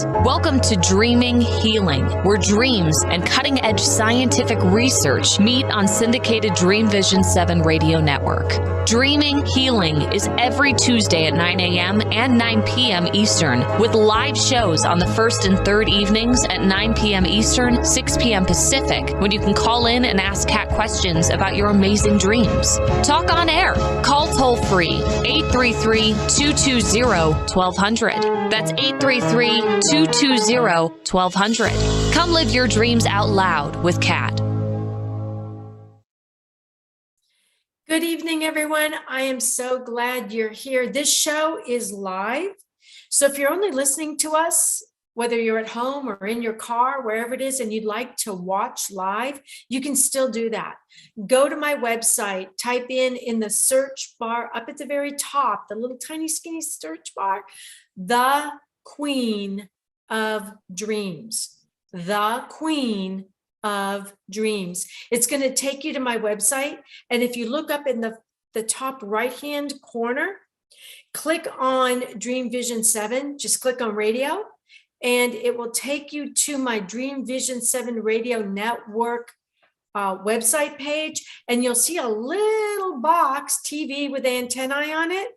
dreams. Welcome to Dreaming Healing, where dreams and cutting-edge scientific research meet on syndicated Dream Vision 7 radio network. Dreaming Healing is every Tuesday at 9 a.m. and 9 p.m. Eastern, with live shows on the first and third evenings at 9 p.m. Eastern, 6 p.m. Pacific, when you can call in and ask Kat questions about your amazing dreams. Talk on air. Call toll-free 833-220-1200. That's 833-220-1200. Come live your dreams out loud with Kat. Good evening, everyone. I am so glad you're here. This show is live. So if you're only listening to us, whether you're at home or in your car, wherever it is, and you'd like to watch live, you can still do that. Go to my website, type in the search bar up at the very top, the little tiny skinny search bar, The Queen of Dreams. The Queen of Dreams. It's going to take you to my website. And if you look up in the top right-hand corner, click on Dream Vision 7, just click on radio, and it will take you to my Dream Vision 7 Radio Network website page, and you'll see a little box, TV with antennae on it.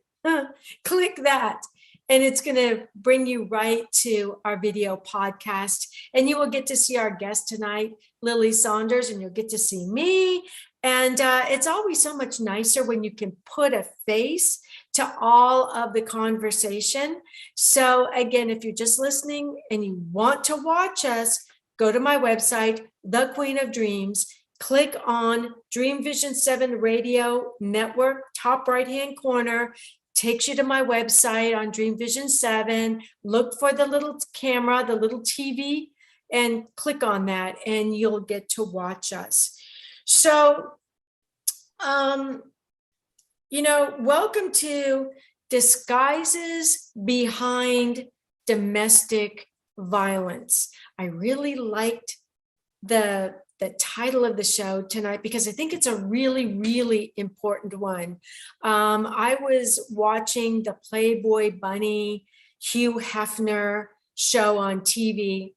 Click that, and it's going to bring you right to our video podcast, and you will get to see our guest tonight, Lily Saunders, and you'll get to see me. And it's always so much nicer when you can put a face to all of the conversation. So again, if you're just listening and you want to watch us, go to my website, The Queen of Dreams, click on Dream Vision 7 Radio Network, top right-hand corner, takes you to my website on Dream Vision 7, look for the little camera, the little TV, and click on that, and you'll get to watch us. So, welcome to Disguises Behind Domestic Violence. I really liked the title of the show tonight because I think it's a really, really important one. I was watching the Playboy Bunny, Hugh Hefner show on TV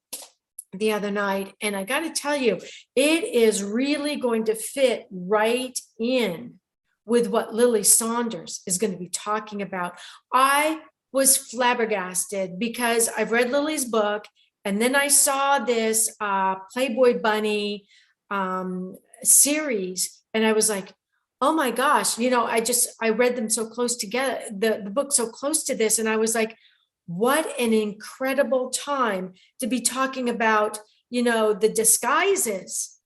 the other night, and I got to tell you, it is really going to fit right in with what Lily Saunders is going to be talking about. I was flabbergasted because I've read Lily's book, and then I saw this Playboy Bunny series, and I was like, oh my gosh, I read them so close together, the book so close to this, and I was like, what an incredible time to be talking about, the disguises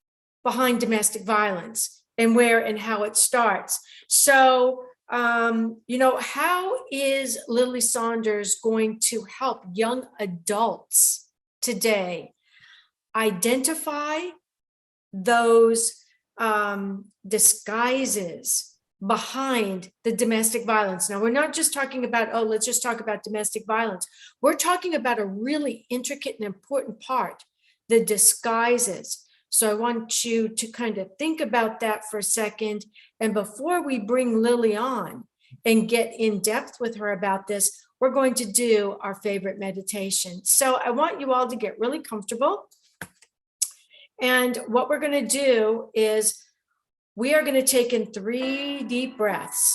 behind domestic violence and where and how it starts. So, how is Lily Saunders going to help young adults today identify those disguises behind the domestic violence? Now, we're not just talking about, let's just talk about domestic violence. We're talking about a really intricate and important part, the disguises. So I want you to kind of think about that for a second. And before we bring Lily on and get in depth with her about this, we're going to do our favorite meditation. So I want you all to get really comfortable. And what we're going to do is we are going to take in 3 deep breaths,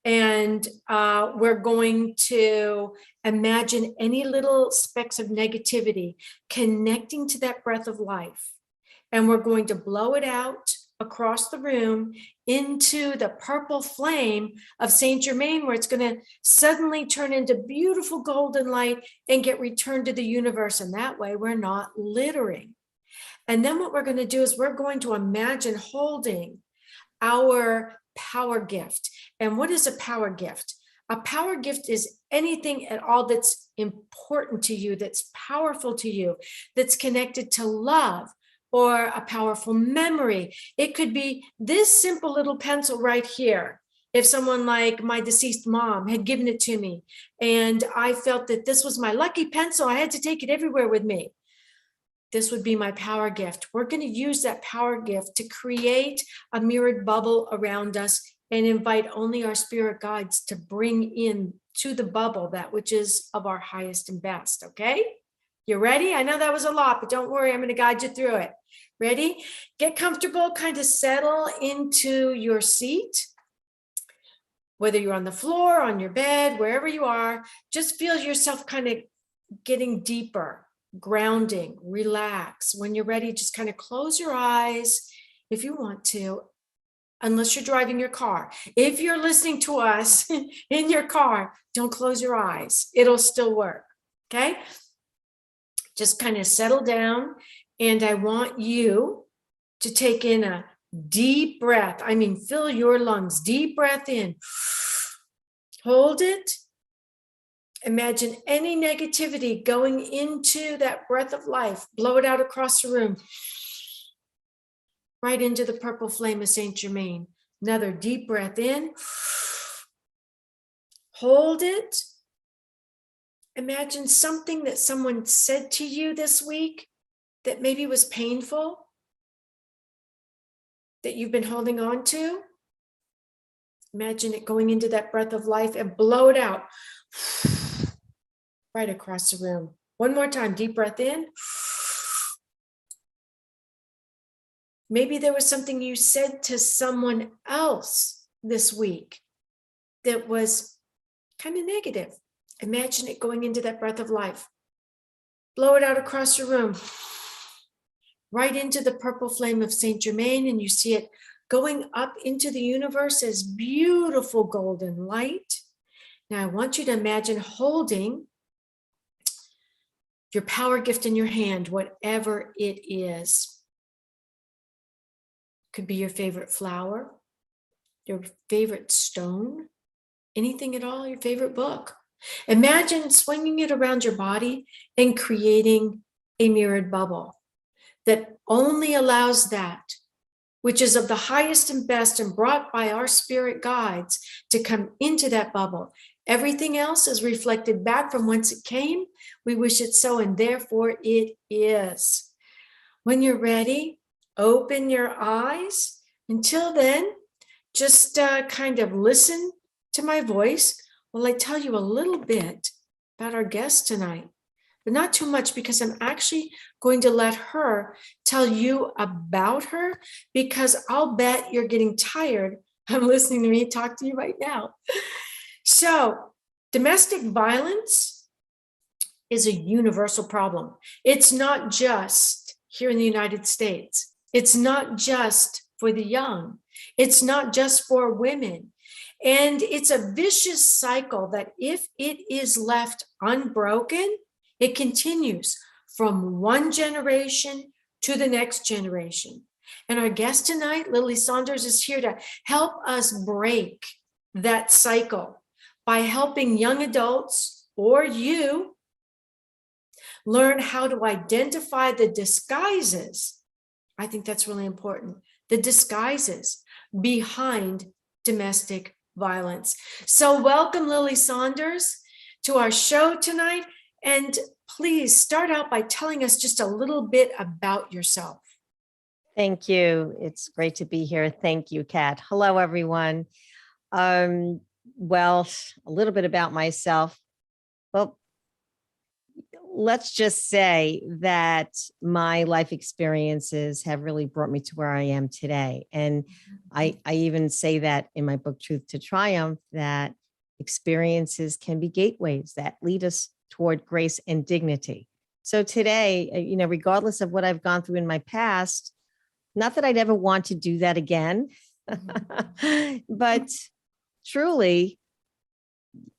and we're going to imagine any little specks of negativity connecting to that breath of life. And we're going to blow it out across the room into the purple flame of Saint Germain, where it's going to suddenly turn into beautiful golden light and get returned to the universe. And that way we're not littering. And then what we're going to do is we're going to imagine holding our power gift. And what is a power gift? A power gift is anything at all that's important to you, that's powerful to you, that's connected to love or a powerful memory. It could be this simple little pencil right here. If someone like my deceased mom had given it to me and I felt that this was my lucky pencil, I had to take it everywhere with me, this would be my power gift. We're going to use that power gift to create a mirrored bubble around us and invite only our spirit guides to bring in to the bubble that which is of our highest and best, okay? You ready? I know that was a lot, but don't worry, I'm going to guide you through it. Ready? Get comfortable, kind of settle into your seat. Whether you're on the floor, on your bed, wherever you are, just feel yourself kind of getting deeper, grounding, relax. When you're ready, just kind of close your eyes if you want to, unless you're driving your car. If you're listening to us in your car, don't close your eyes. It'll still work, okay? Just kind of settle down, and I want you to take in a deep breath. I mean, fill your lungs, deep breath in. Hold it. Imagine any negativity going into that breath of life. Blow it out across the room. Right into the purple flame of Saint Germain. Another deep breath in. Hold it. Imagine something that someone said to you this week that maybe was painful, that you've been holding on to. Imagine it going into that breath of life and blow it out right across the room. One more time, deep breath in. Maybe there was something you said to someone else this week that was kind of negative. Imagine it going into that breath of life. Blow it out across the room, right into the purple flame of Saint Germain, and you see it going up into the universe as beautiful golden light. Now I want you to imagine holding your power gift in your hand, whatever it is. Could be your favorite flower, your favorite stone, anything at all, your favorite book. Imagine swinging it around your body and creating a mirrored bubble that only allows that which is of the highest and best and brought by our spirit guides to come into that bubble. Everything else is reflected back from whence it came. We wish it so, and therefore it is. When you're ready, open your eyes. Until then, just kind of listen to my voice while I tell you a little bit about our guest tonight. But not too much, because I'm actually going to let her tell you about her, because I'll bet you're getting tired of listening to me talk to you right now. So, domestic violence is a universal problem. It's not just here in the United States. It's not just for the young. It's not just for women. And it's a vicious cycle that if it is left unbroken, it continues from one generation to the next generation. And our guest tonight, Lily Saunders, is here to help us break that cycle by helping young adults or you learn how to identify the disguises. I think that's really important. The disguises behind domestic violence. So welcome, Lily Saunders, to our show tonight. And please start out by telling us just a little bit about yourself. Thank you. It's great to be here. Thank you, Kat. Hello, everyone. Well, a little bit about myself. Well, let's just say that my life experiences have really brought me to where I am today. And I even say that in my book, Truth to Triumph, that experiences can be gateways that lead us toward grace and dignity. So today, regardless of what I've gone through in my past, not that I'd ever want to do that again, but truly,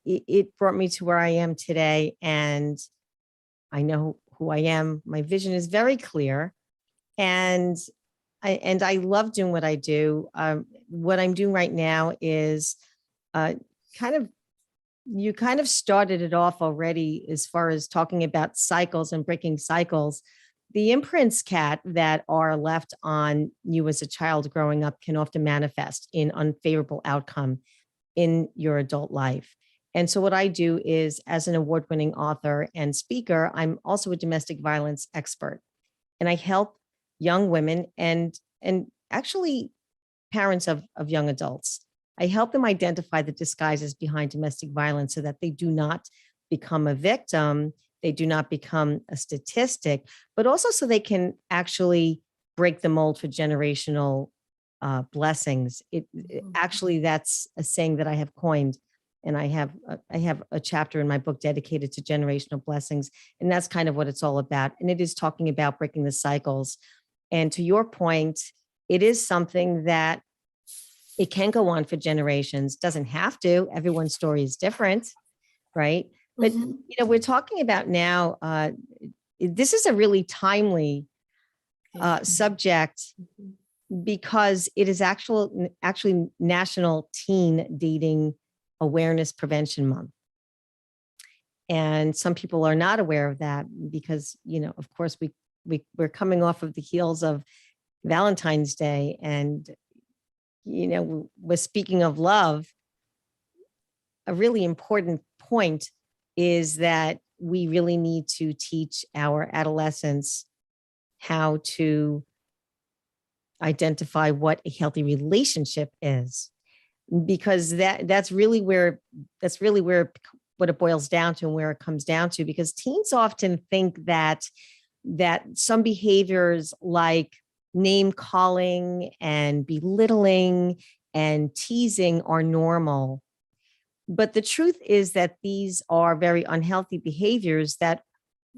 it brought me to where I am today. And I know who I am. My vision is very clear. And I love doing what I do. What I'm doing right now is you kind of started it off already as far as talking about cycles and breaking cycles. The imprints, Kat, that are left on you as a child growing up can often manifest in unfavorable outcome in your adult life. And so what I do is, as an award-winning author and speaker, I'm also a domestic violence expert. And I help young women and actually parents of young adults. I help them identify the disguises behind domestic violence so that they do not become a victim. they do not become a statistic, but also so they can actually break the mold for generational blessings. Actually, that's a saying that I have coined, and I have a chapter in my book dedicated to generational blessings, and that's kind of what it's all about. And it is talking about breaking the cycles. And to your point, it is something that it can go on for generations. Doesn't have to. Everyone's story is different, right? But we're talking about now. This is a really timely subject because it is actually National Teen Dating Awareness Prevention Month. And some people are not aware of that because, of course, we're coming off of the heels of Valentine's Day, and, we're speaking of love. A really important point is that we really need to teach our adolescents how to identify what a healthy relationship is, because that's really where what it boils down to and where it comes down to, because teens often think that some behaviors like name calling and belittling and teasing are normal. But the truth is that these are very unhealthy behaviors that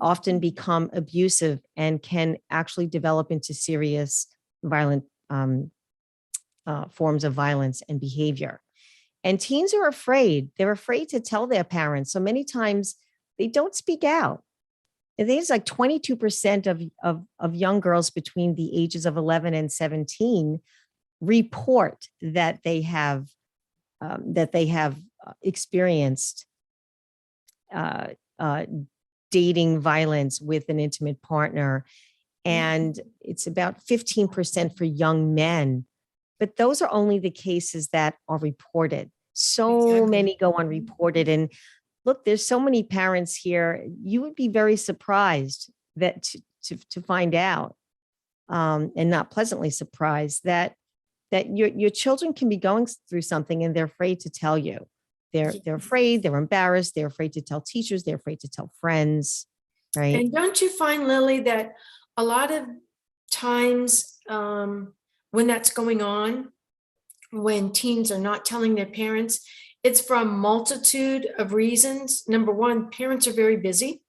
often become abusive and can actually develop into serious violent forms of violence and behavior. And teens are afraid. They're afraid to tell their parents. So many times they don't speak out. I think it's like 22% of young girls between the ages of 11 and 17 report that they have experienced dating violence with an intimate partner. And it's about 15% for young men. But those are only the cases that are reported. So many go unreported. And look, there's so many parents here. You would be very surprised that to find out, and not pleasantly surprised that your children can be going through something and they're afraid to tell you. They're afraid, they're embarrassed, they're afraid to tell teachers, they're afraid to tell friends, right? And don't you find, Lily, that a lot of times when that's going on, when teens are not telling their parents, it's for a multitude of reasons. Number one, parents are very busy,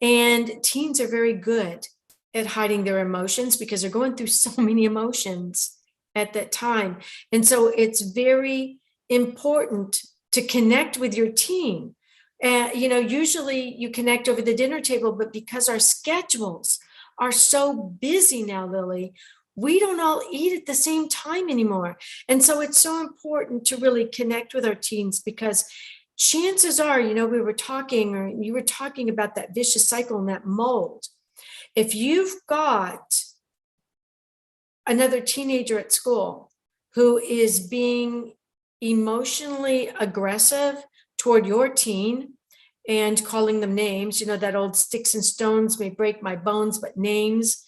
and teens are very good at hiding their emotions because they're going through so many emotions at that time. And so it's very important to connect with your teen. Usually you connect over the dinner table, but because our schedules are so busy now, Lily, we don't all eat at the same time anymore. And so it's so important to really connect with our teens, because chances are, you were talking about that vicious cycle and that mold. If you've got another teenager at school who is being emotionally aggressive toward your teen and calling them names, that old sticks and stones may break my bones, but names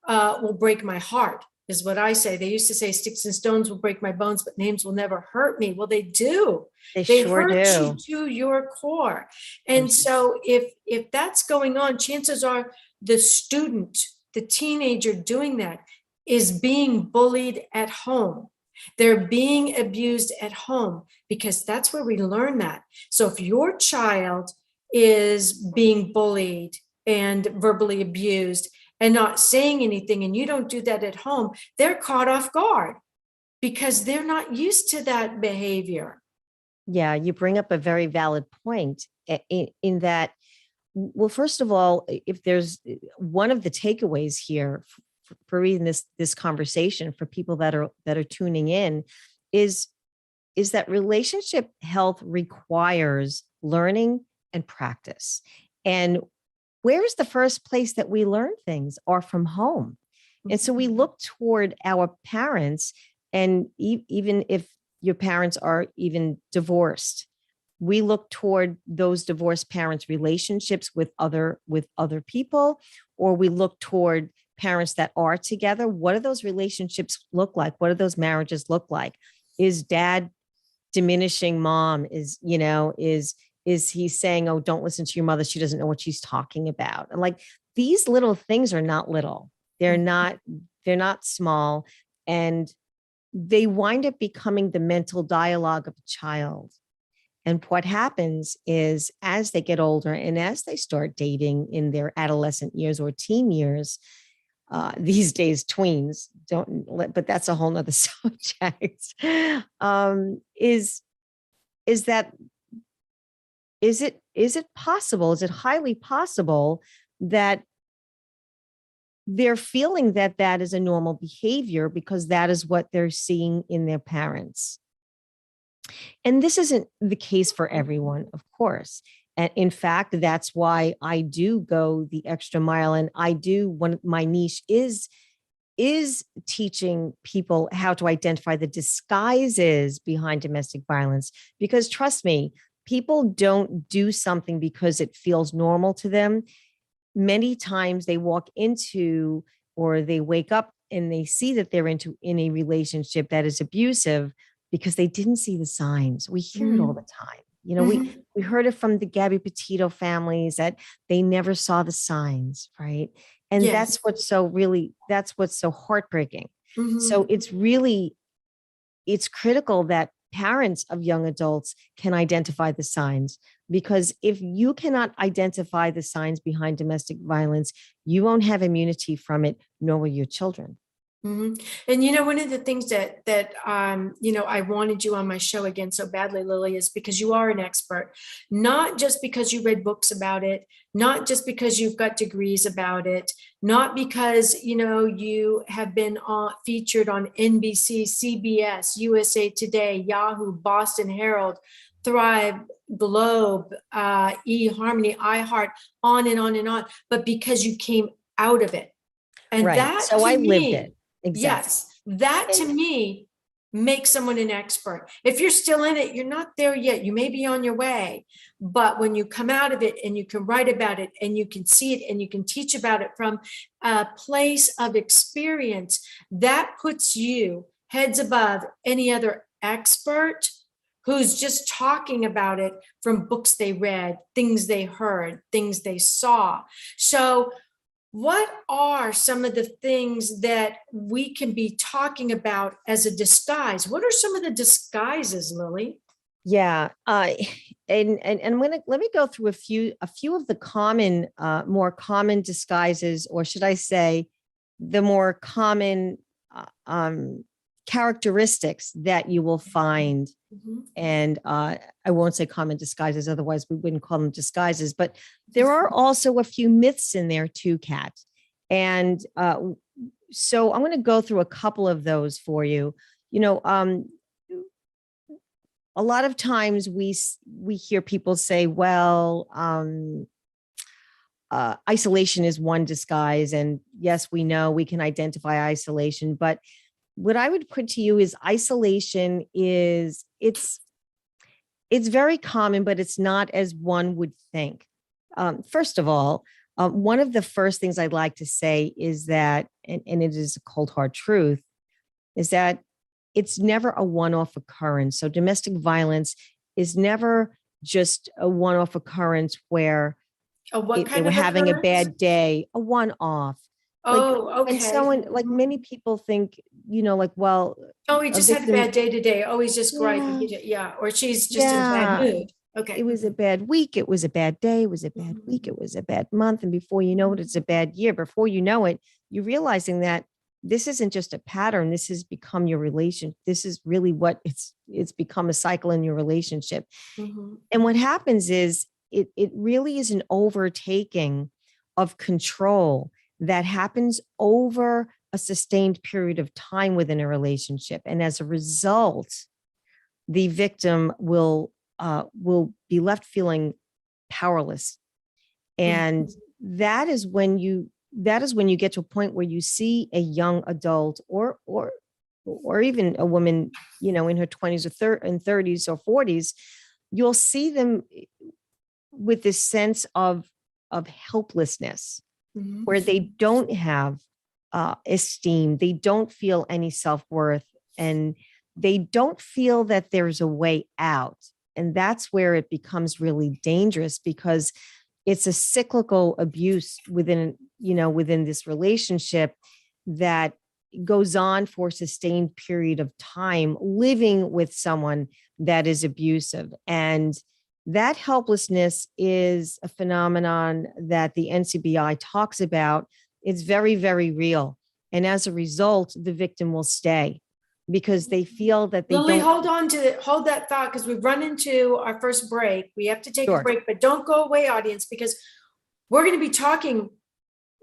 will break my heart, is what I say. They used to say sticks and stones will break my bones, but names will never hurt me. Well, they do. They sure hurt you to your core. And so if that's going on, chances are the student, the teenager doing that, is being bullied at home. They're being abused at home, because that's where we learn that. So if your child is being bullied and verbally abused and not saying anything, and you don't do that at home, they're caught off guard because they're not used to that behavior. Yeah, you bring up a very valid point in that, well, first of all, if there's one of the takeaways here for reading this conversation for people that are tuning in is that relationship health requires learning and practice. And where is the first place that we learn things are from home. And so we look toward our parents, and even if your parents are even divorced, we look toward those divorced parents' relationships with other people, or we look toward parents that are together. What do those relationships look like? What do those marriages look like? Is dad diminishing mom? Is is he saying, oh, don't listen to your mother, she doesn't know what she's talking about. And like, these little things are not little. They're not small. And they wind up becoming the mental dialogue of a child. And what happens is, as they get older and as they start dating in their adolescent years or teen years, these days tweens don't, but that's a whole nother subject. Is it possible? Is it highly possible that they're feeling that that is a normal behavior because that is what they're seeing in their parents? And this isn't the case for everyone, of course. And in fact, that's why I do go the extra mile. And one of my niche is teaching people how to identify the disguises behind domestic violence. Because trust me, people don't do something because it feels normal to them. Many times they walk into, or they wake up and they see that they're in a relationship that is abusive because they didn't see the signs. We hear it all the time. You know, we heard it from the Gabby Petito families that they never saw the signs, right? And that's what's so heartbreaking. So it's critical that parents of young adults can identify the signs, because if you cannot identify the signs behind domestic violence, you won't have immunity from it, nor will your children. And one of the things that I wanted you on my show again so badly, Lily, is because you are an expert, not just because you read books about it, not just because you've got degrees about it, not because you have been featured on NBC, CBS, USA Today, Yahoo, Boston Herald, Thrive, Globe, eHarmony, iHeart, on and on and on, but because you came out of it. And right. that, so I lived it. Exactly. Yes, that to me makes someone an expert. If you're still in it, you're not there yet. You may be on your way, but when you come out of it and you can write about it and you can see it and you can teach about it from a place of experience, that puts you heads above any other expert who's just talking about it from books they read, things they heard, things they saw. So what are some of the things that we can be talking about as a disguise? What are some of the disguises, Lily? Yeah. And let me go through a few of the common, more common disguises, or should I say the more common characteristics that you will find. And I won't say common disguises, otherwise we wouldn't call them disguises, but there are also a few myths in there too, Kat. And so I'm going to go through a couple of those for you. A lot of times we hear people say, well, isolation is one disguise. And yes, we know we can identify isolation, but what I would put to you is isolation it's very common, but it's not as one would think. First of all, one of the first things I'd like to say is that, and it is a cold hard truth, is that it's never a one-off occurrence. So domestic violence is never just a one-off occurrence where they were having a bad day, a one-off. Okay. And someone, like many people think, well, he just had a bad day today. Oh, he's just griping. Yeah. Or she's just in a bad mood. Okay. It was a bad week. It was a bad day. It was a bad week. It was a bad month. And before you know it, it's a bad year. Before you know it, you're realizing that this isn't just a pattern. This has become your relation. This is really what it's become, a cycle in your relationship. And what happens is it really is an overtaking of control that happens over a sustained period of time within a relationship. And as a result, the victim will be left feeling powerless. And that is when you get to a point where you see a young adult or even a woman, in her 20s or 30s or 40s, you'll see them with this sense of helplessness, where they don't have esteem, they don't feel any self-worth, and they don't feel that there's a way out. And that's where it becomes really dangerous, because it's a cyclical abuse within this relationship that goes on for a sustained period of time, living with someone that is abusive. And that helplessness is a phenomenon that the NCBI talks about. It's very, very real. And as a result, the victim will stay because they feel that they Lily, don't. hold that thought, because we've run into our first break. We have to take Sure. a break, but don't go away, audience, because we're going to be talking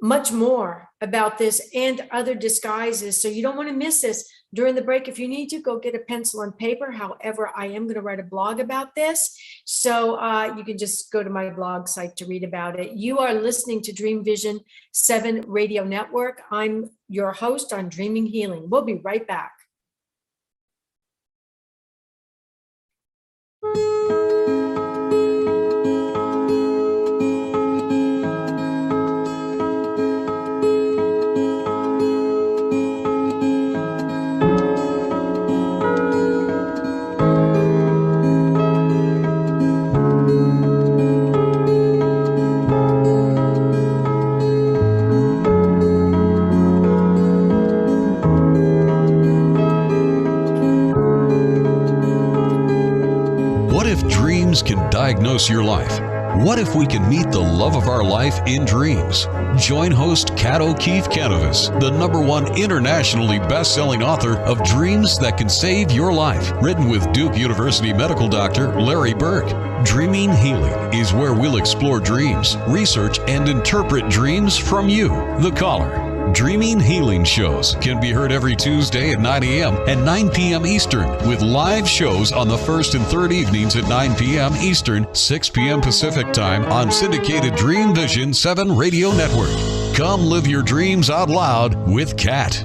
much more about this and other disguises. So you don't want to miss this during the break. If you need to, go get a pencil and paper. However, I am going to write a blog about this. So you can just go to my blog site to read about it. You are listening to Dream Vision 7 Radio Network. I'm your host on Dreaming Healing. We'll be right back. Can diagnose your life? What if we can meet the love of our life in dreams? Join host Kat Kanavos, the #1 internationally best-selling author of Dreams That Can Save Your Life, written with Duke University medical doctor Larry Burke. Dreaming Healing is where we'll explore dreams, research, and interpret dreams from you, the caller. Dreaming Healing shows can be heard every Tuesday at 9 a.m. and 9 p.m. Eastern, with live shows on the first and third evenings at 9 p.m. Eastern, 6 p.m. Pacific Time on syndicated Dream Vision 7 Radio Network. Come live your dreams out loud with Kat.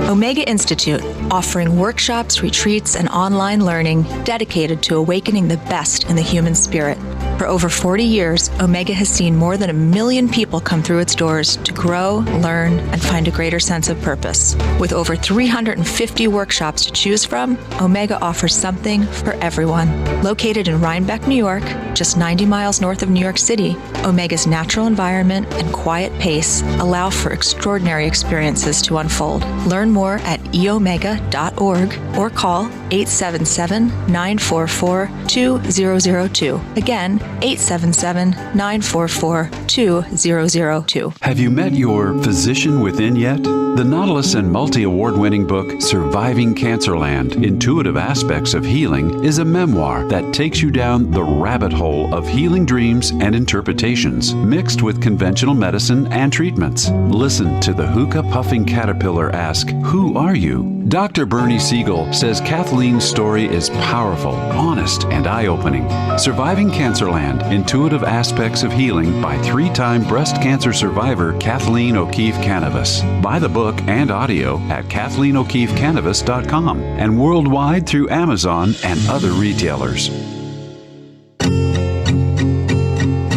Omega Institute, offering workshops, retreats, and online learning dedicated to awakening the best in the human spirit. For over 40 years, Omega has seen more than 1 million people come through its doors to grow, learn, and find a greater sense of purpose. With over 350 workshops to choose from, Omega offers something for everyone. Located in Rhinebeck, New York, just 90 miles north of New York City, Omega's natural environment and quiet pace allow for extraordinary experiences to unfold. Learn more at eomega.org or call 877-944-2002. Again, 877-944-2002. Have you met your physician within yet? The Nautilus and multi-award-winning book, Surviving Cancerland: Intuitive Aspects of Healing, is a memoir that takes you down the rabbit hole of healing dreams and interpretations, mixed with conventional medicine and treatments. Listen to the hookah-puffing caterpillar ask, "Who are you?" Dr. Bernie Siegel says Kathleen's story is powerful, honest, and eye-opening. Surviving Cancerland: Intuitive Aspects of Healing by 3-time breast cancer survivor Kathleen O'Keefe Kanavos. Buy the book and audio at KathleenO'KeefeKanavos.com and worldwide through Amazon and other retailers.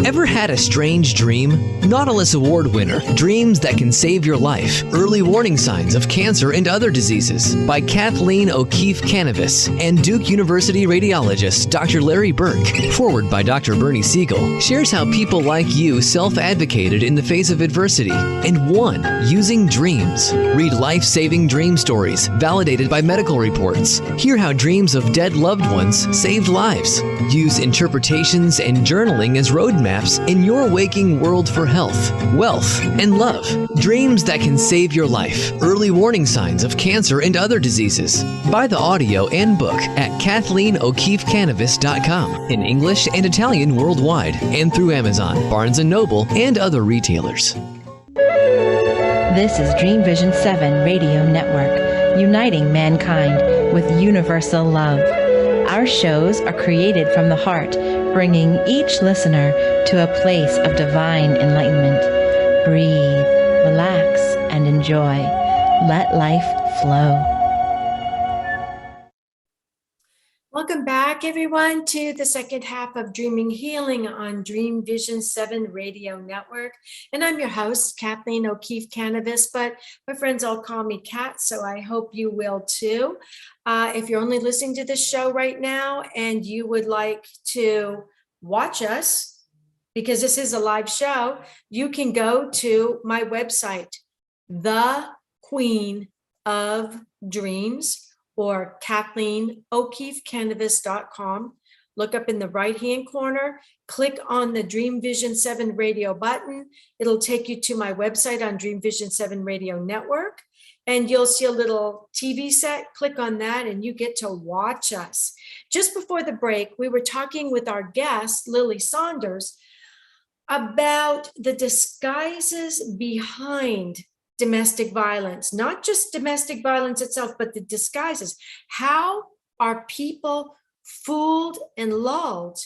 Ever had a strange dream? Nautilus Award winner, Dreams That Can Save Your Life, Early Warning Signs of Cancer and Other Diseases by Kathleen O'Keefe Kanavos and Duke University radiologist Dr. Larry Burke, forward by Dr. Bernie Siegel, shares how people like you self-advocated in the face of adversity and won using dreams. Read life-saving dream stories validated by medical reports. Hear how dreams of dead loved ones saved lives. Use interpretations and journaling as roadmaps in your waking world for health, wealth, and love. Dreams That Can Save Your Life. Early Warning Signs of Cancer and Other Diseases. Buy the audio and book at KathleenO'KeefeKanavos.com in English and Italian worldwide and through Amazon, Barnes & Noble, and other retailers. This is Dream Vision 7 Radio Network, uniting mankind with universal love. Our shows are created from the heart, bringing each listener to a place of divine enlightenment. Breathe, relax, and enjoy. Let life flow. Welcome back back, everyone, to the second half of Dreaming Healing on Dream Vision 7 Radio Network. And I'm your host, Kathleen O'Keefe Kanavos, but my friends all call me Kat, so I hope you will too. If you're only listening to this show right now and you would like to watch us, because this is a live show, you can go to my website, The Queen of Dreams, or KathleenO'KeefeKanavos.com. Look up in the right-hand corner, click on the Dream Vision 7 radio button. It'll take you to my website on Dream Vision 7 Radio Network, and you'll see a little TV set. Click on that, and you get to watch us. Just before the break, we were talking with our guest, Lily Saunders, about the disguises behind domestic violence, not just domestic violence itself, but the disguises. How are people fooled and lulled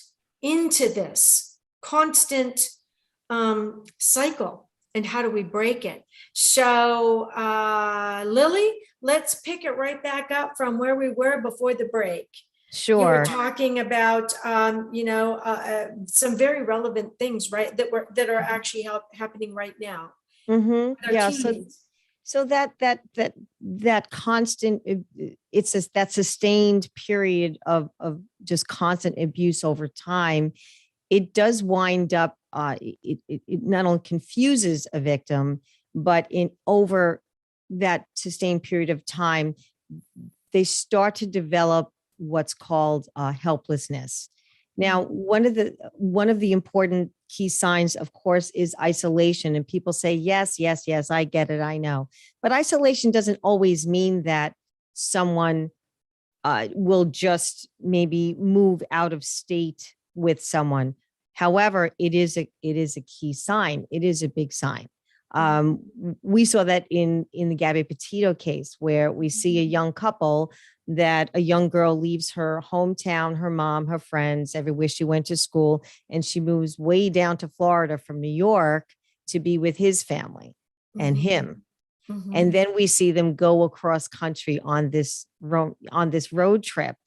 into this constant cycle, and how do we break it? So, Lily, let's pick it right back up from where we were before the break. Sure. You were talking about, some very relevant things, right? That are actually happening right now. Mm-hmm. Yeah. Teens. So that constant, that sustained period of just constant abuse over time, it does wind up, it not only confuses a victim, but over that sustained period of time, they start to develop what's called helplessness. Now, one of the important key signs, of course, is isolation. And people say, yes, I get it, I know. But isolation doesn't always mean that someone will just maybe move out of state with someone. However, it is a key sign. It is a big sign. We saw that in the Gabby Petito case, where we see a young couple, that a young girl leaves her hometown, her mom, her friends, everywhere she went to school, and she moves way down to Florida from New York to be with his family and him. Mm-hmm. And then we see them go across country on this road trip.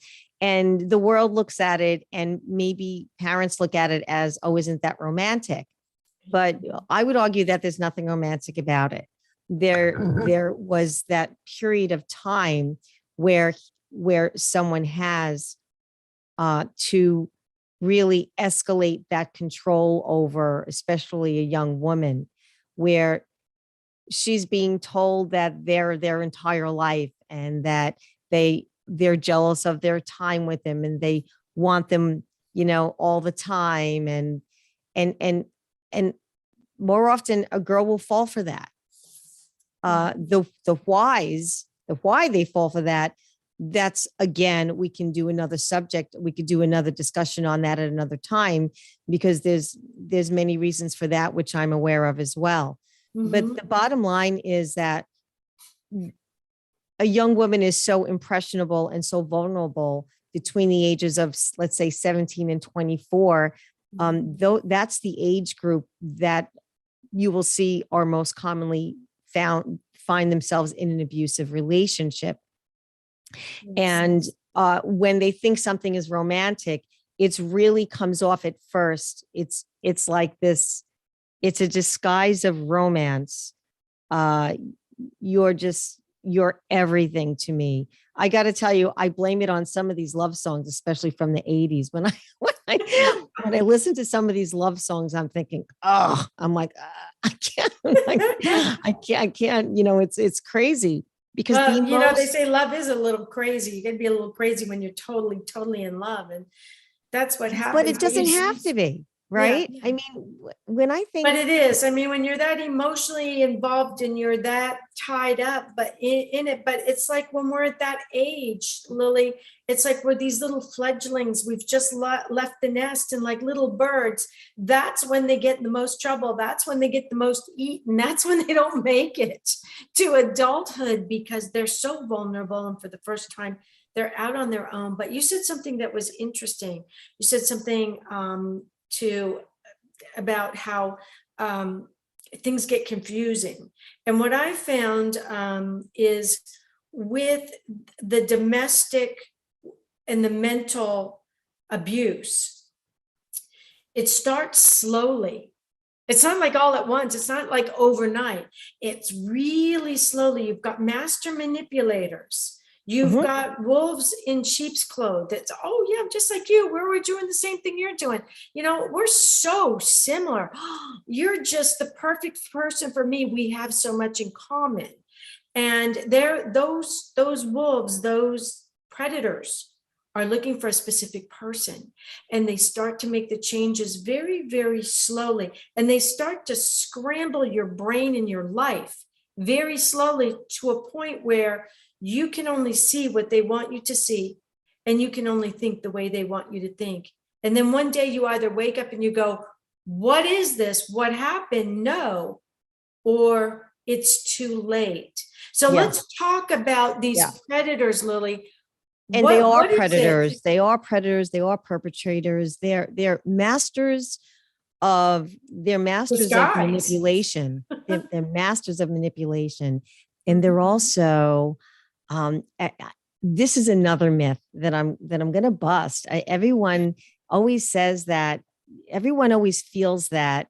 And the world looks at it, and maybe parents look at it as, oh, isn't that romantic? But I would argue that there's nothing romantic about it. There was that period of time where someone has to really escalate that control over, especially a young woman, where she's being told that they're their entire life, and that they're jealous of their time with them, and they want them, all the time. And more often a girl will fall for that. The why they fall for that, that's, again, we can do another subject. We could do another discussion on that at another time, because there's many reasons for that, which I'm aware of as well. Mm-hmm. But the bottom line is that a young woman is so impressionable and so vulnerable between the ages of, let's say, 17 and 24. Though that's the age group that you will see are most commonly find themselves in an abusive relationship. Yes. And when they think something is romantic, it really comes off at first. It's like this, it's a disguise of romance. You're everything to me. I got to tell you, I blame it on some of these love songs, especially from the 80s. When I listen to some of these love songs, I'm thinking, I'm like, I can't. I can't. It's crazy, because they say love is a little crazy. You can be a little crazy when you're totally, totally in love, and that's what happens. But it doesn't have to be. Right. Yeah. I mean, when I think, but it is, I mean, when you're that emotionally involved and you're that tied up, but in it, but it's like when we're at that age, Lily, it's like we're these little fledglings. We've just left the nest, and like little birds, that's when they get in the most trouble. That's when they get the most eaten. That's when they don't make it to adulthood, because they're so vulnerable. And for the first time, they're out on their own. But you said something that was interesting. You said something, about how things get confusing. And what I found is with the domestic and the mental abuse, it starts slowly. It's not like all at once. It's not like overnight. It's really slowly. You've got master manipulators. You've got wolves in sheep's clothing. That's, oh yeah, just like you. We're doing the same thing you're doing. You know, we're so similar. You're just the perfect person for me. We have so much in common. And those wolves, those predators are looking for a specific person, and they start to make the changes very, very slowly. And they start to scramble your brain and your life very slowly to a point where you can only see what they want you to see, and you can only think the way they want you to think. And then one day you either wake up and you go, what is this? What happened? No, or it's too late. So let's talk about these predators, Lily. And they are predators. They are predators. They are perpetrators. They're masters of manipulation. They're masters of manipulation. And they're also, this is another myth that I'm going to bust. Everyone always says that, everyone always feels that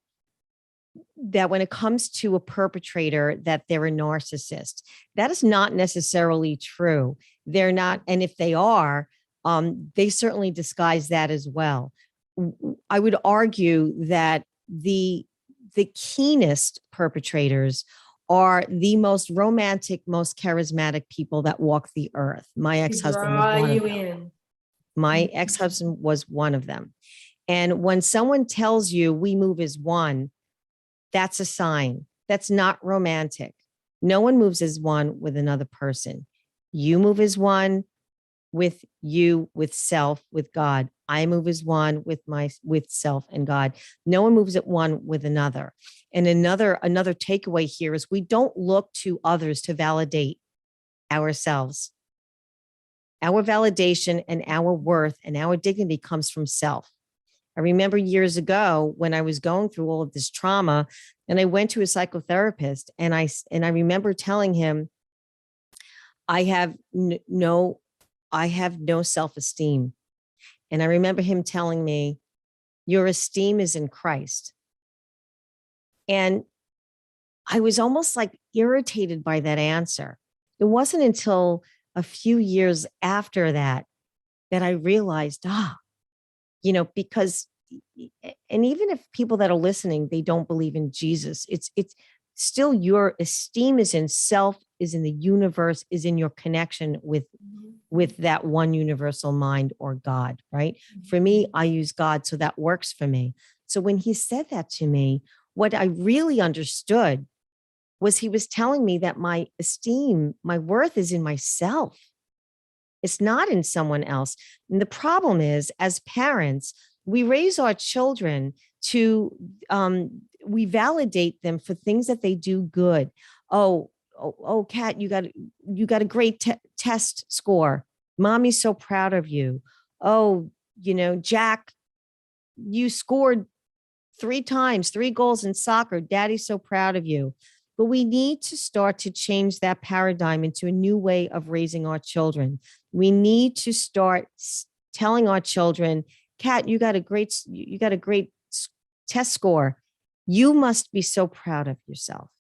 when it comes to a perpetrator, that they're a narcissist. That is not necessarily true. They're not. And if they are, they certainly disguise that as well. I would argue that the keenest perpetrators are the most romantic, most charismatic people that walk the earth. My ex-husband was one of them. My ex-husband was one of them. And when someone tells you we move as one, that's a sign. That's not romantic. No one moves as one with another person. You move as one with you, with self, with God. I move as one with self and God. No one moves at one with another. And another takeaway here is we don't look to others to validate ourselves. Our validation and our worth and our dignity comes from self. I remember years ago when I was going through all of this trauma, and I went to a psychotherapist, and I remember telling him, I have no self-esteem. And I remember him telling me, your esteem is in Christ. And I was almost like irritated by that answer. It wasn't until a few years after that I realized, because, and even if people that are listening, they don't believe in Jesus, it's still your esteem is in self, is in the universe, is in your connection with that one universal mind or God, right? For me, I use God, so that works for me. So when he said that to me, what I really understood was he was telling me that my esteem, my worth is in myself. It's not in someone else. And the problem is, as parents, we raise our children to, we validate them for things that they do good. Oh, Kat, you got a great test score. Mommy's so proud of you. Oh, Jack, you scored 3 goals in soccer. Daddy's so proud of you. But we need to start to change that paradigm into a new way of raising our children. We need to start telling our children, Kat, you got a great test score. You must be so proud of yourself.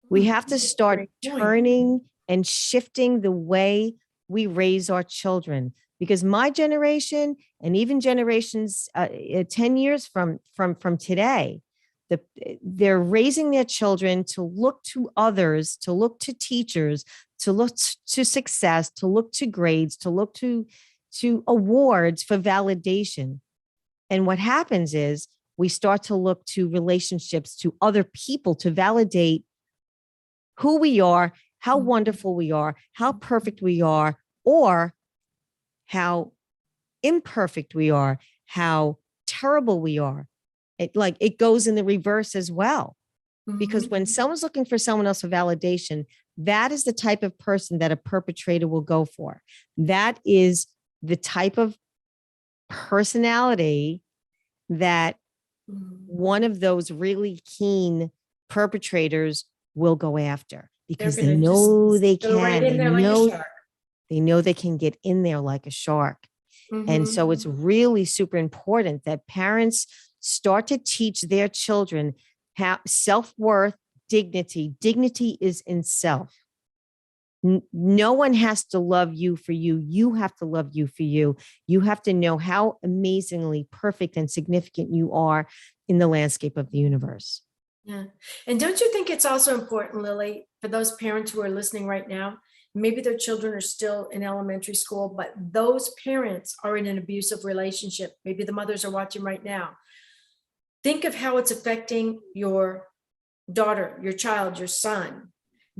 We have to start turning and shifting the way we raise our children, because my generation and even generations 10 years from today, they're raising their children to look to others, to look to teachers, to look to success, to look to grades, to look to awards for validation. And what happens is we start to look to relationships, to other people to validate who we are, how wonderful we are, how perfect we are, or how imperfect we are, how terrible we are. It goes in the reverse as well. Because when someone's looking for someone else for validation, that is the type of person that a perpetrator will go for. That is the type of personality that one of those really keen perpetrators will go after, because they know they can. They know they can get in there like a shark. And so Mhm. it's really super important that parents start to teach their children how self-worth, dignity. Dignity is in self. No one has to love you for you. You have to love you for you. You have to know how amazingly perfect and significant you are in the landscape of the universe. Yeah. And don't you think it's also important, Lily, for those parents who are listening right now, maybe their children are still in elementary school, but those parents are in an abusive relationship. Maybe the mothers are watching right now. Think of how it's affecting your daughter, your child, your son,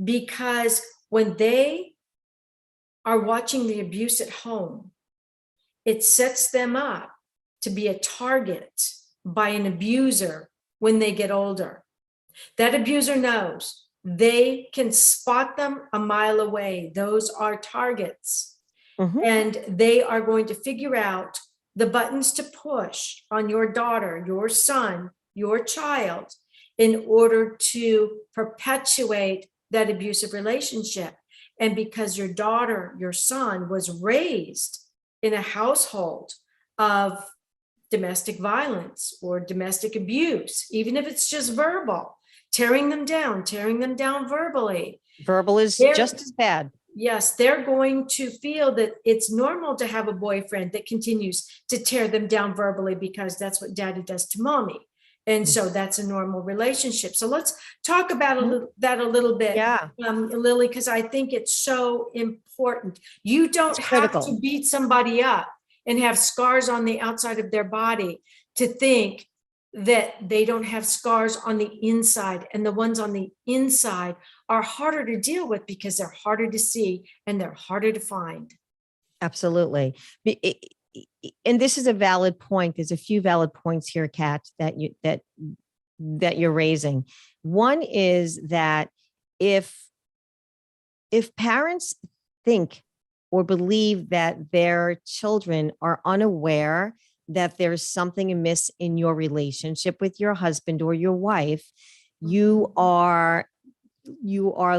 because when they are watching the abuse at home, it sets them up to be a target by an abuser when they get older. That abuser knows they can spot them a mile away. Those are targets. Mhm. And they are going to figure out the buttons to push on your daughter, your son, your child, in order to perpetuate that abusive relationship. And because your daughter, your son was raised in a household of domestic violence or domestic abuse, even if it's just verbal, tearing them down verbally. Verbal is They're- just as bad. Yes, they're going to feel that it's normal to have a boyfriend that continues to tear them down verbally because that's what daddy does to mommy. And so that's a normal relationship. So let's talk about that a little bit, Yeah. Lily, because I think it's so important. You don't It's have critical. to beat somebody up and have scars on the outside of their body to think that they don't have scars on the inside. And the ones on the inside are harder to deal with because they're harder to see and they're harder to find. Absolutely. And this is a valid point. There's a few valid points here, Kat, that you're raising. One is that if parents think or believe that their children are unaware that there's something amiss in your relationship with your husband or your wife, you are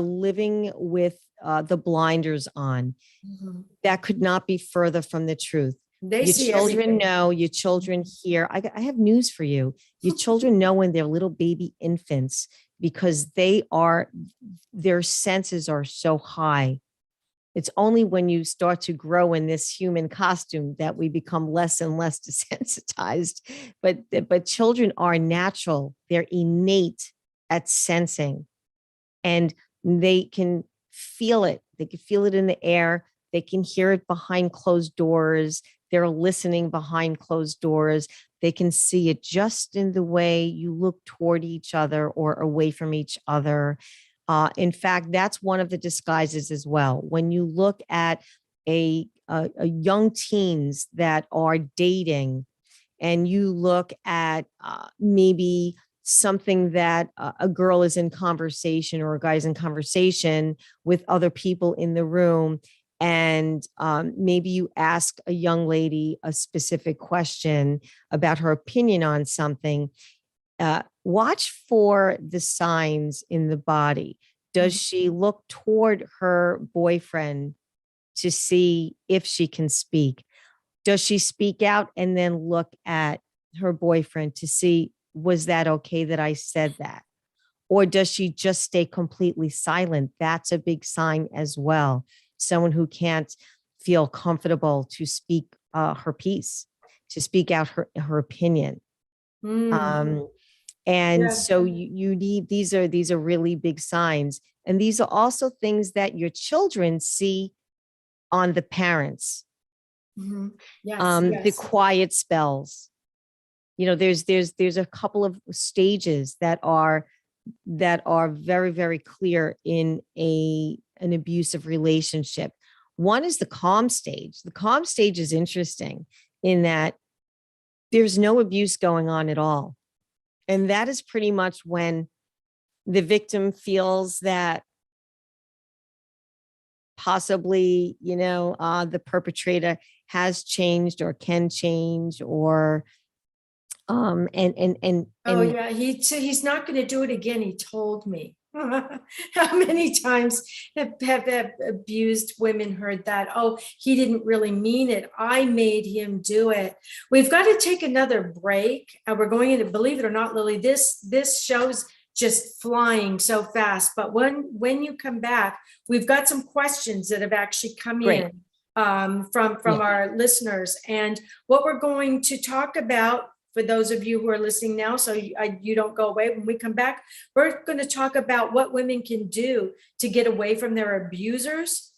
living with the blinders on. Mhm. That could not be further from the truth. They Your see children everything. know, your children hear. I have news for you. Your children know when they're little baby infants because their senses are so high. It's only when you start to grow in this human costume that we become less and less desensitized. But children are natural. They're innate at sensing, and they can feel it. They can feel it in the air. They can hear it behind closed doors. They're listening behind closed doors. They can see it just in the way you look toward each other or away from each other. In fact, that's one of the disguises as well. When you look at a young teens that are dating, and you look at maybe something that a girl is in conversation or a guy's in conversation with other people in the room, and maybe you ask a young lady a specific question about her opinion on something. Watch for the signs in the body. Does she look toward her boyfriend to see if she can speak? Does she speak out and then look at her boyfriend to see, was that okay that I said that? Or does she just stay completely silent? That's a big sign as well. Someone who can't feel comfortable to speak her piece, to speak out her opinion. And Yeah. so you need, these are really big signs. And these are also things that your children see on the parents. Mhm. Yes, The yes. quiet spells. There's a couple of stages that are very, very clear in an abusive relationship. One is the calm stage. The calm stage is interesting in that there's no abuse going on at all. And that is pretty much when the victim feels that possibly, the perpetrator has changed or can change, or Oh yeah, he's not going to do it again. He told me. How many times have abused women heard that? Oh, he didn't really mean it. I made him do it. We've got to take another break. We're going into, believe it or not, Lily, this show's just flying so fast. But when you come back, we've got some questions that have actually come in from our listeners. And what we're going to talk about, for those of you who are listening now, so you don't go away. When we come back, we're going to talk about what women can do to get away from their abusers.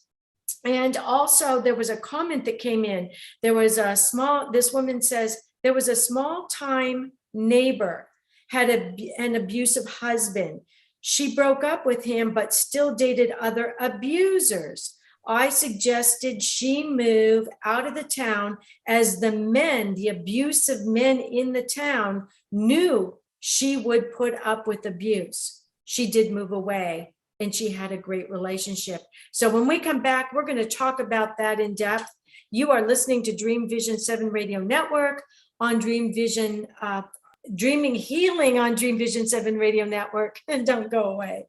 And also there was a comment that came in. This woman says, there was a small time neighbor, had an abusive husband. She broke up with him, but still dated other abusers. I suggested she move out of the town, as the abusive men in the town, knew she would put up with abuse. She did move away, and she had a great relationship. So when we come back, we're going to talk about that in depth. You are listening to Dream Vision 7 Radio Network on Dream Vision, Dreaming Healing on Dream Vision 7 Radio Network. And don't go away.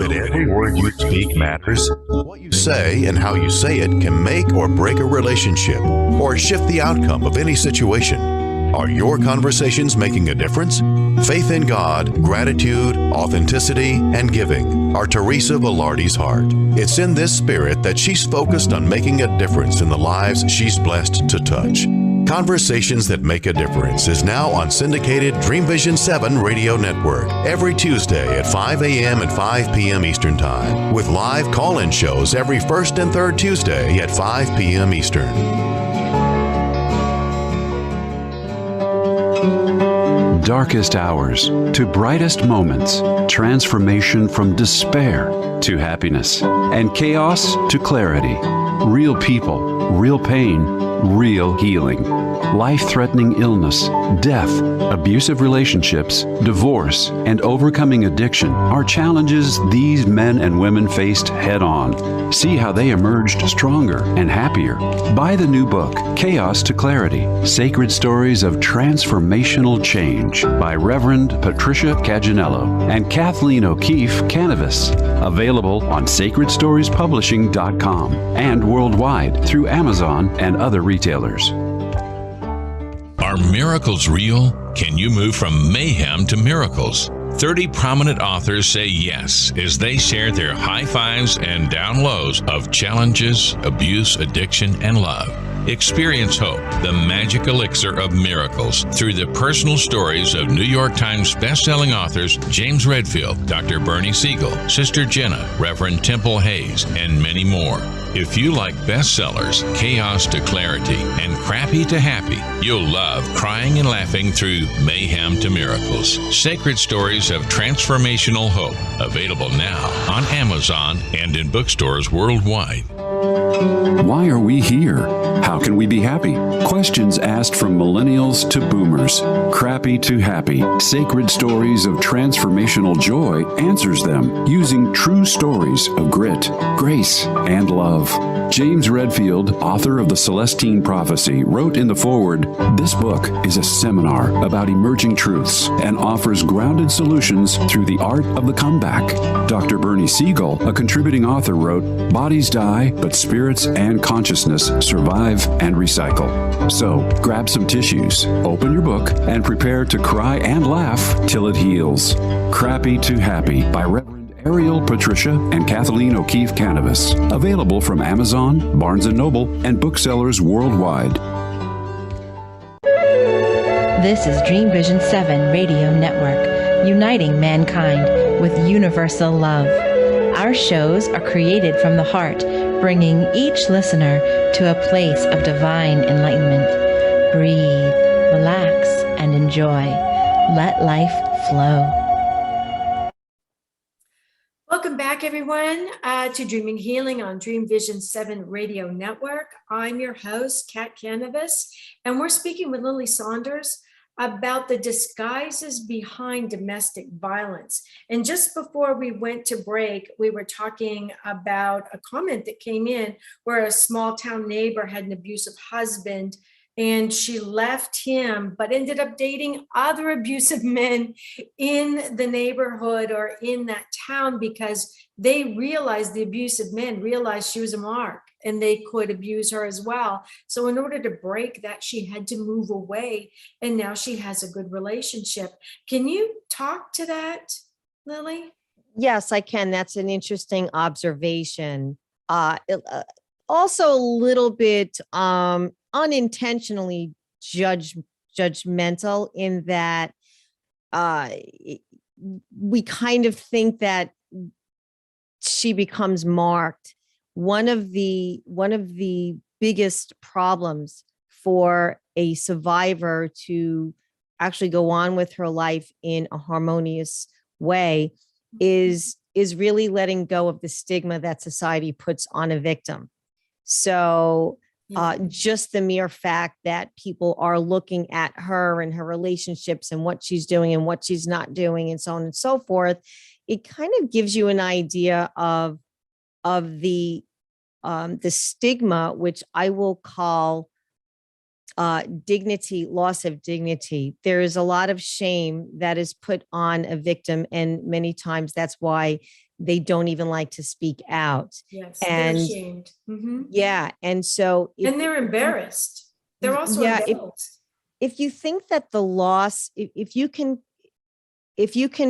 Every word you speak matters. What you say and how you say it can make or break a relationship or shift the outcome of any situation. Are your conversations making a difference? Faith in God, gratitude, authenticity, and giving are Teresa Velarde's heart. It's in this spirit that she's focused on making a difference in the lives she's blessed to touch. Conversations That Make a Difference is now on syndicated Dream Vision 7 Radio Network every Tuesday at 5 a.m. and 5 p.m. Eastern Time, with live call-in shows every first and third Tuesday at 5 p.m. Eastern. Darkest hours to brightest moments, transformation from despair to happiness, and chaos to clarity. Real people, real pain, real healing. Life-threatening illness, death, abusive relationships, divorce, and overcoming addiction are challenges these men and women faced head-on. See how they emerged stronger and happier. Buy the new book, Chaos to Clarity, Sacred Stories of Transformational Change by Reverend Patricia Caginello and Kathleen O'Keefe Kanavos. Available on sacredstoriespublishing.com and worldwide through Amazon and other retailers. Are miracles real? Can you move from mayhem to miracles? 30 prominent authors say yes as they share their high fives and down lows of challenges, abuse, addiction, and love. Experience hope, the magic elixir of miracles, through the personal stories of New York Times bestselling authors James Redfield, Dr. Bernie Siegel, Sister Jenna, Reverend Temple Hayes, and many more. If you like bestsellers, Chaos to Clarity, and Crappy to Happy, you'll love crying and laughing through Mayhem to Miracles. Sacred Stories of Transformational Hope. Available now on Amazon and in bookstores worldwide. Why are we here? How can we be happy? Questions asked from millennials to boomers. Crappy to Happy, Sacred Stories of Transformational Joy answers them using true stories of grit, grace, and love. James Redfield, author of The Celestine Prophecy, wrote in the foreword, "This book is a seminar about emerging truths and offers grounded solutions through the art of the comeback." Dr. Bernie Siegel, a contributing author, wrote, "Bodies die, but spirits and consciousness survive and recycle." So, grab some tissues, open your book, and prepare to cry and laugh till it heals. Crappy to Happy by Reverend Ariel Patricia and Kathleen O'Keefe Kanavos. Available from Amazon, Barnes & Noble, and booksellers worldwide. This is Dream Vision 7 Radio Network, uniting mankind with universal love. Our shows are created from the heart, bringing each listener to a place of divine enlightenment. Breathe, relax, and enjoy. Let life flow. Welcome back, everyone, to Dreaming Healing on Dream Vision 7 Radio Network. I'm your host, Kat Kanavos, and we're speaking with Lily Saunders about the disguises behind domestic violence. And just before we went to break, we were talking about a comment that came in where a small town neighbor had an abusive husband and she left him, but ended up dating other abusive men in the neighborhood or in that town because they realized, the abusive men realized she was a mark and they could abuse her as well. So in order to break that, she had to move away, and now she has a good relationship. Can you talk to that, Lily? Yes, I can. That's an interesting observation. Also a little bit unintentionally judgmental in that we kind of think that she becomes marked. One of the biggest problems for a survivor to actually go on with her life in a harmonious way is really letting go of the stigma that society puts on a victim. So just the mere fact that people are looking at her and her relationships and what she's doing and what she's not doing and so on and so forth, it kind of gives you an idea of the stigma, which I will call dignity, loss of dignity. There is a lot of shame that is put on a victim, and many times that's why they don't even like to speak out. Yes, and they're ashamed. Mm-hmm. Yeah, and so and they're embarrassed. They're also embarrassed. If you think that the loss, if you can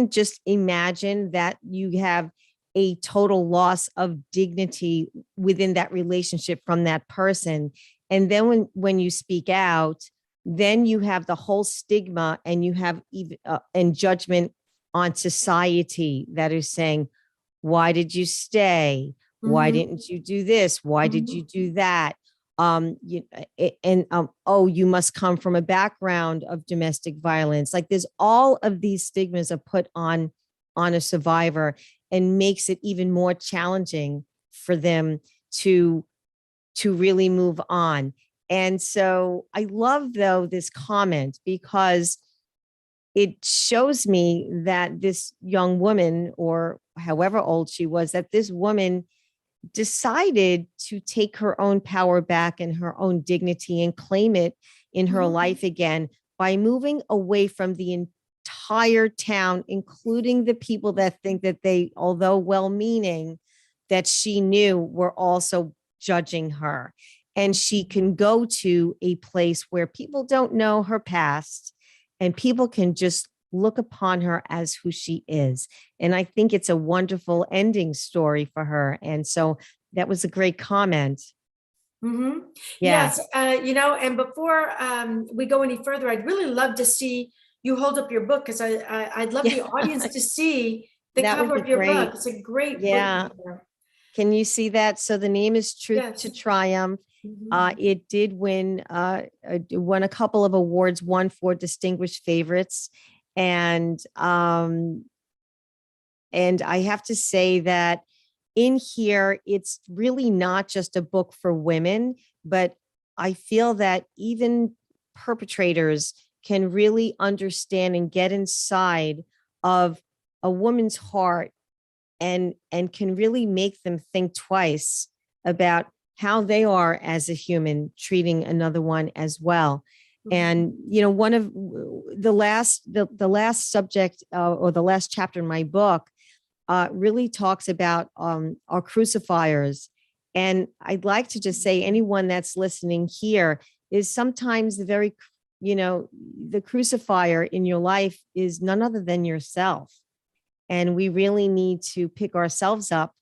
just imagine that you have a total loss of dignity within that relationship from that person, and then when you speak out, then you have the whole stigma, and you have even and judgment on society that is saying, why did you stay? Why didn't you do this? Why did you do that? Oh, you must come from a background of domestic violence. Like, there's all of these stigmas are put on a survivor, and makes it even more challenging for them to really move on. And so I love, though, this comment, because it shows me that this young woman, or however old she was, that this woman decided to take her own power back and her own dignity and claim it in her life again by moving away from the entire town, including the people that think that they, although well-meaning, that she knew were also judging her. And she can go to a place where people don't know her past, and people can just look upon her as who she is. And I think it's a wonderful ending story for her. And so that was a great comment. Mm-hmm. Yes. And before we go any further, I'd really love to see you hold up your book, because I'd love the audience to see the cover of your book. It's a great book. Can you see that? So the name is Truth to Triumph. It did win a couple of awards, one for Distinguished Favorites. And I have to say that in here, it's really not just a book for women, but I feel that even perpetrators can really understand and get inside of a woman's heart, and can really make them think twice about how they are as a human, treating another one as well. And, one of the last subject or the last chapter in my book really talks about our crucifiers. And I'd like to just say, anyone that's listening here, is sometimes the crucifier in your life is none other than yourself. And we really need to pick ourselves up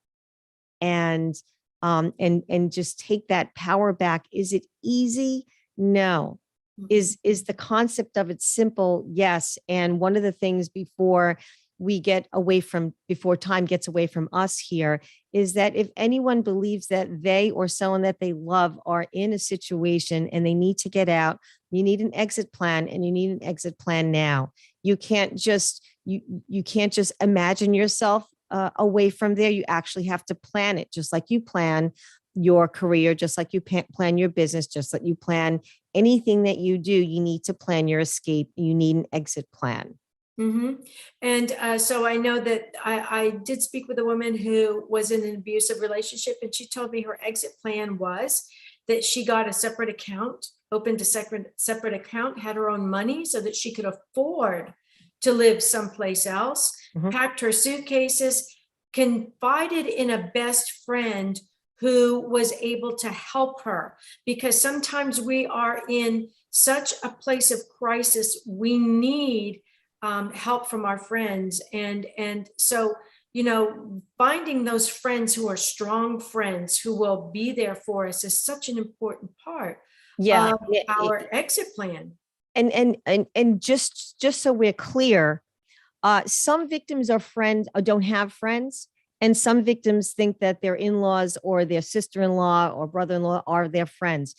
and just take that power back. Is it easy? No. Is the concept of it simple? Yes. And one of the things before time gets away from us here, is that if anyone believes that they or someone that they love are in a situation and they need to get out, you need an exit plan, and you need an exit plan now. You can't just imagine yourself away from there. You actually have to plan it, just like you plan your career, just like you plan your business, just like you plan anything that you do. You need to plan your escape. You need an exit plan. And so I know that I did speak with a woman who was in an abusive relationship, and she told me her exit plan was that she got a separate account, opened a separate account, had her own money so that she could afford to live someplace else, packed her suitcases, confided in a best friend who was able to help her, because sometimes we are in such a place of crisis, we need help from our friends. And so, finding those friends who are strong friends who will be there for us is such an important part of our exit plan. And just so we're clear, some victims don't have friends. And some victims think that their in-laws or their sister-in-law or brother-in-law are their friends.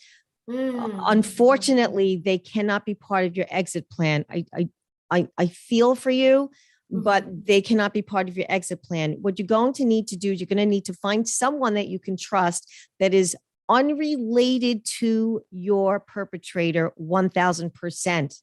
Unfortunately, they cannot be part of your exit plan. I feel for you, but they cannot be part of your exit plan. What you're going to need to do is you're going to need to find someone that you can trust that is unrelated to your perpetrator 1000%.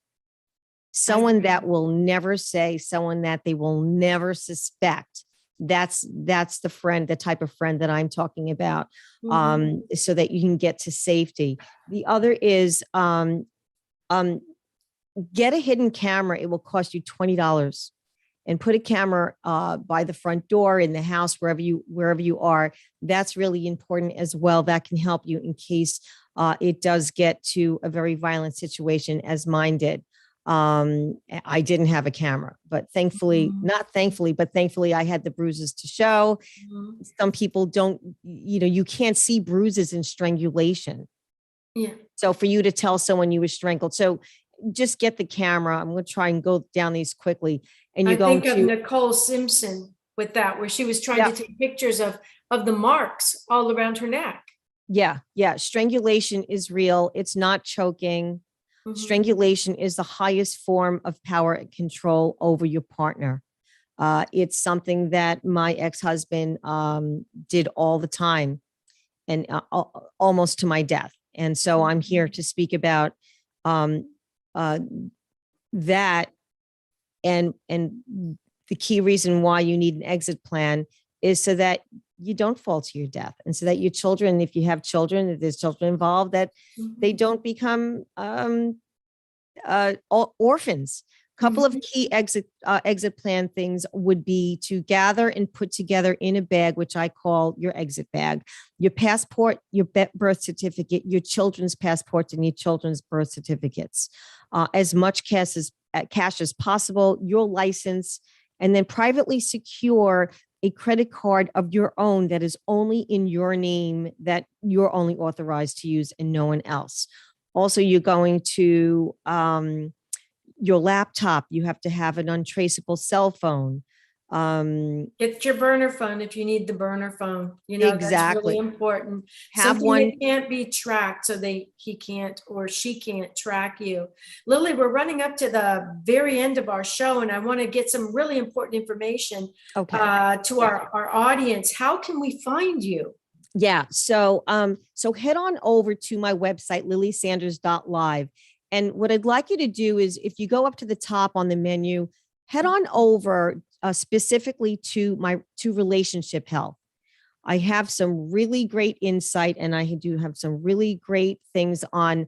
Someone that will never say, someone that they will never suspect. That's the type of friend that I'm talking about, so that you can get to safety. The other is get a hidden camera. It will cost you $20, and put a camera by the front door, in the house, wherever you are. That's really important as well. That can help you in case it does get to a very violent situation, as mine did. I didn't have a camera, but thankfully I had the bruises to show. Some people don't, you can't see bruises in strangulation. Yeah. So for you to tell someone you were strangled, so just get the camera. I'm going to try and go down these quickly. And you're going to think of Nicole Simpson with that, where she was trying to take pictures of the marks all around her neck. Yeah. Strangulation is real. It's not choking. Strangulation is the highest form of power and control over your partner. It's something that my ex-husband did all the time, and almost to my death. And so I'm here to speak about that. And the key reason why you need an exit plan is so that you don't fall to your death, and so that your children, if you have children, if there's children involved, that they don't become orphans. A couple of key exit plan things would be to gather and put together in a bag, which I call your exit bag, your passport, your birth certificate, your children's passports, and your children's birth certificates, as much cash as possible, your license, and then privately secure a credit card of your own that is only in your name, that you're only authorized to use and no one else. Also, you're going to your laptop. You have to have an untraceable cell phone. Get your burner phone if you need the burner phone. Exactly. That's really important. Have Something one that can't be tracked, so he can't or she can't track you. Lily, we're running up to the very end of our show, and I want to get some really important information to our audience. How can we find you? Yeah. So head on over to my website, lilysanders.live. And what I'd like you to do is, if you go up to the top on the menu, head on over specifically to relationship health. I have some really great insight, and I do have some really great things on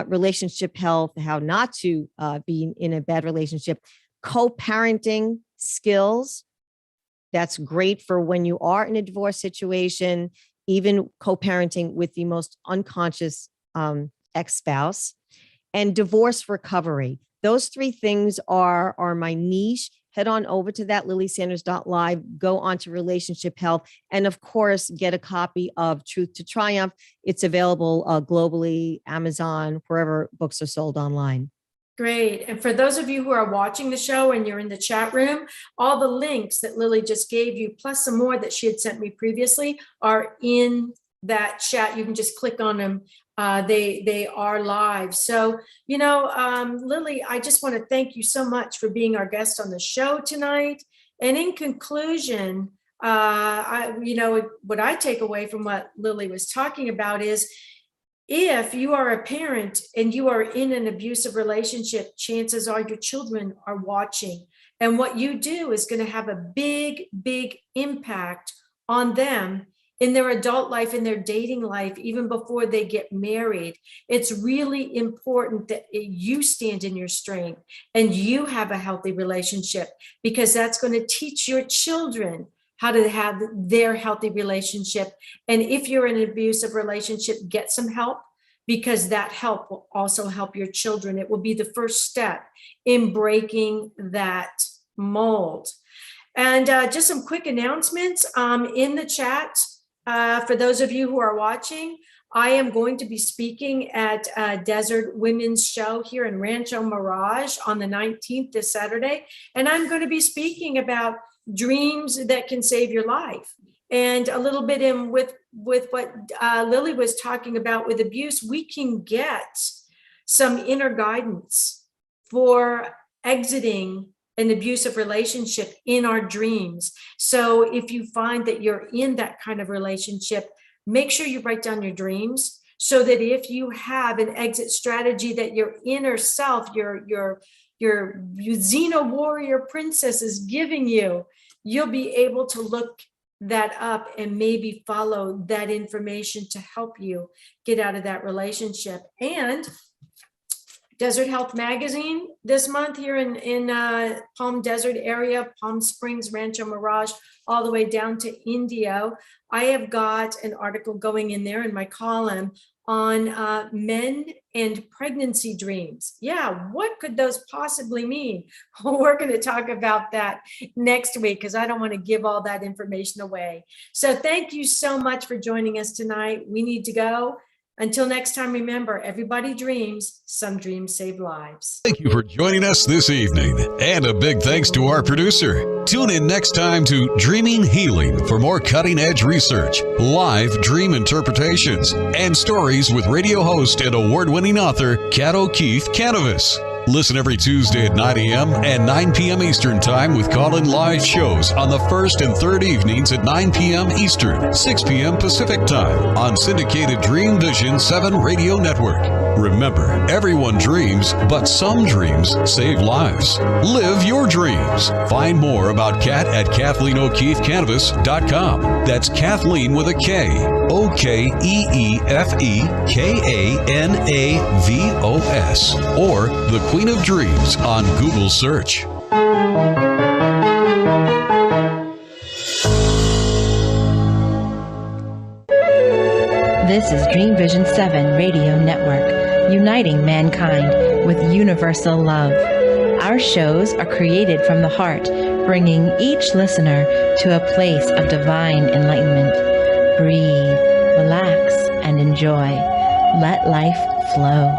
relationship health, how not to be in a bad relationship, co-parenting skills. That's great for when you are in a divorce situation, even co-parenting with the most unconscious ex-spouse, and divorce recovery. Those three things are my niche. Head on over to that, lilysanders.live, go on to relationship health, and of course, get a copy of Truth to Triumph. It's available globally, Amazon, wherever books are sold online. Great. And for those of you who are watching the show and you're in the chat room, all the links that Lily just gave you, plus some more that she had sent me previously, are in that chat. You can just click on them. They are live. So, Lily, I just want to thank you so much for being our guest on the show tonight. And in conclusion, what I take away from what Lily was talking about is, if you are a parent and you are in an abusive relationship, chances are your children are watching. And what you do is going to have a big, big impact on them in their adult life, in their dating life, even before they get married. It's really important that you stand in your strength and you have a healthy relationship, because that's going to teach your children how to have their healthy relationship. And if you're in an abusive relationship, get some help, because that help will also help your children. It will be the first step in breaking that mold. And just some quick announcements in the chat. For those of you who are watching, I am going to be speaking at Desert Women's Show here in Rancho Mirage on the 19th, this Saturday. And I'm going to be speaking about dreams that can save your life. And a little bit in with what Lily was talking about with abuse, we can get some inner guidance for exiting an abusive relationship in our dreams. So if you find that you're in that kind of relationship, make sure you write down your dreams, so that if you have an exit strategy that your inner self, your Xena warrior princess is giving you, you'll be able to look that up and maybe follow that information to help you get out of that relationship. And Desert Health Magazine this month here in Palm Desert area, Palm Springs, Rancho Mirage, all the way down to Indio. I have got an article going in there in my column on men and pregnancy dreams. Yeah, what could those possibly mean? Well, we're going to talk about that next week, because I don't want to give all that information away. So thank you so much for joining us tonight. We need to go. Until next time, remember, everybody dreams. Some dreams save lives. Thank you for joining us this evening. And a big thanks to our producer. Tune in next time to Dreaming Healing for more cutting-edge research, live dream interpretations, and stories with radio host and award-winning author Kat Kanavos. Listen every Tuesday at 9 a.m. and 9 p.m. Eastern Time with call-in live shows on the first and third evenings at 9 p.m. Eastern, 6 p.m. Pacific Time on syndicated Dream Vision 7 Radio Network. Remember, everyone dreams, but some dreams save lives. Live your dreams. Find more about Kat at KathleenO'KeefeKanavos.com. That's Kathleen with a K. OKEEFEKANAVOS. Or The Queen of Dreams on Google search. This is Dream Vision 7 Radio Network, uniting mankind with universal love. Our shows are created from the heart, bringing each listener to a place of divine enlightenment. Breathe, relax, and enjoy. Let life flow.